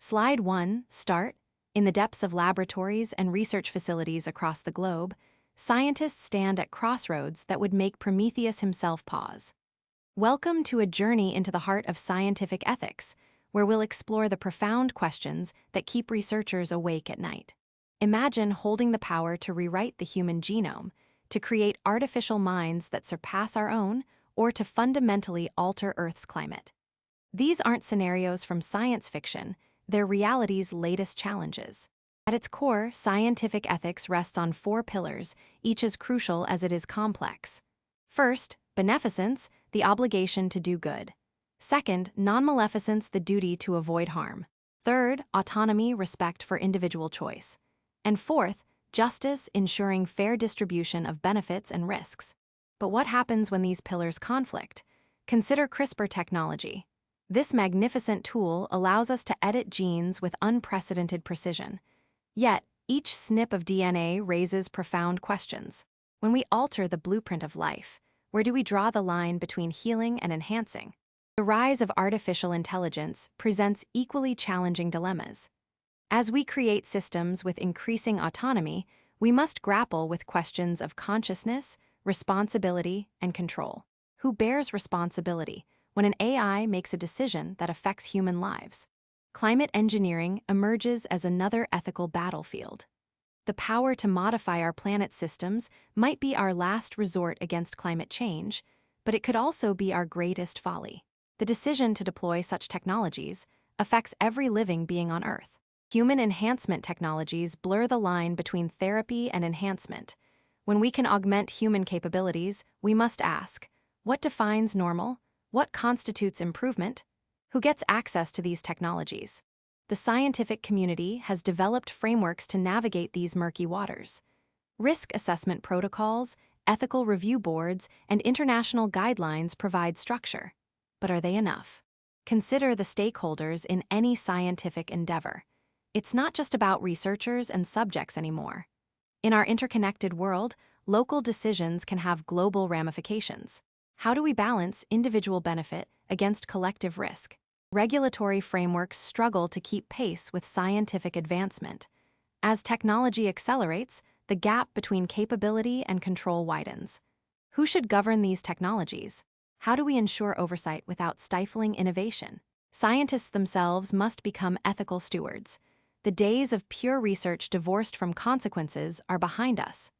Slide 1, Start. In the depths of laboratories and research facilities across the globe, scientists stand at crossroads that would make Prometheus himself pause. Welcome to a journey into the heart of scientific ethics, where we'll explore the profound questions that keep researchers awake at night. Imagine holding the power to rewrite the human genome, to create artificial minds that surpass our own, or to fundamentally alter Earth's climate. These aren't scenarios from science fiction, they're reality's latest challenges. At its core, scientific ethics rests on 4 pillars, each as crucial as it is complex. First, beneficence, the obligation to do good. Second, non-maleficence, the duty to avoid harm. Third, autonomy, respect for individual choice. And fourth, justice, ensuring fair distribution of benefits and risks. But what happens when these pillars conflict? Consider CRISPR technology. This magnificent tool allows us to edit genes with unprecedented precision. Yet, each snip of DNA raises profound questions. When we alter the blueprint of life, where do we draw the line between healing and enhancing? The rise of artificial intelligence presents equally challenging dilemmas. As we create systems with increasing autonomy, we must grapple with questions of consciousness, responsibility, and control. Who bears responsibility when an AI makes a decision that affects human lives? Climate engineering emerges as another ethical battlefield. The power to modify our planet's systems might be our last resort against climate change, but it could also be our greatest folly. The decision to deploy such technologies affects every living being on Earth. Human enhancement technologies blur the line between therapy and enhancement. When we can augment human capabilities, we must ask, what defines normal? What constitutes improvement? Who gets access to these technologies? The scientific community has developed frameworks to navigate these murky waters. Risk assessment protocols, ethical review boards, and international guidelines provide structure. But are they enough? Consider the stakeholders in any scientific endeavor. It's not just about researchers and subjects anymore. In our interconnected world, local decisions can have global ramifications. How do we balance individual benefit against collective risk? Regulatory frameworks struggle to keep pace with scientific advancement. As technology accelerates, the gap between capability and control widens. Who should govern these technologies? How do we ensure oversight without stifling innovation? Scientists themselves must become ethical stewards. The days of pure research divorced from consequences are behind us.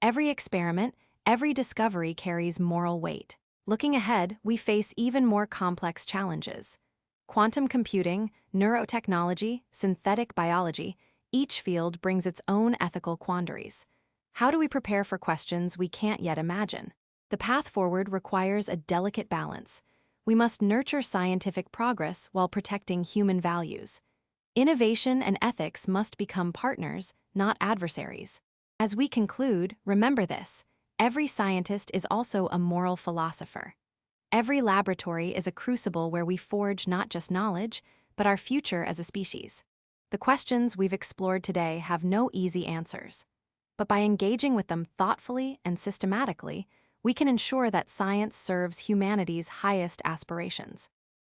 Every experiment, every discovery carries moral weight. Looking ahead, we face even more complex challenges. Quantum computing, neurotechnology, synthetic biology, each field brings its own ethical quandaries. How do we prepare for questions we can't yet imagine? The path forward requires a delicate balance. We must nurture scientific progress while protecting human values. Innovation and ethics must become partners, not adversaries. As we conclude, remember this: every scientist is also a moral philosopher. Every laboratory is a crucible where we forge not just knowledge, but our future as a species. The questions we've explored today have no easy answers. But by engaging with them thoughtfully and systematically, we can ensure that science serves humanity's highest aspirations.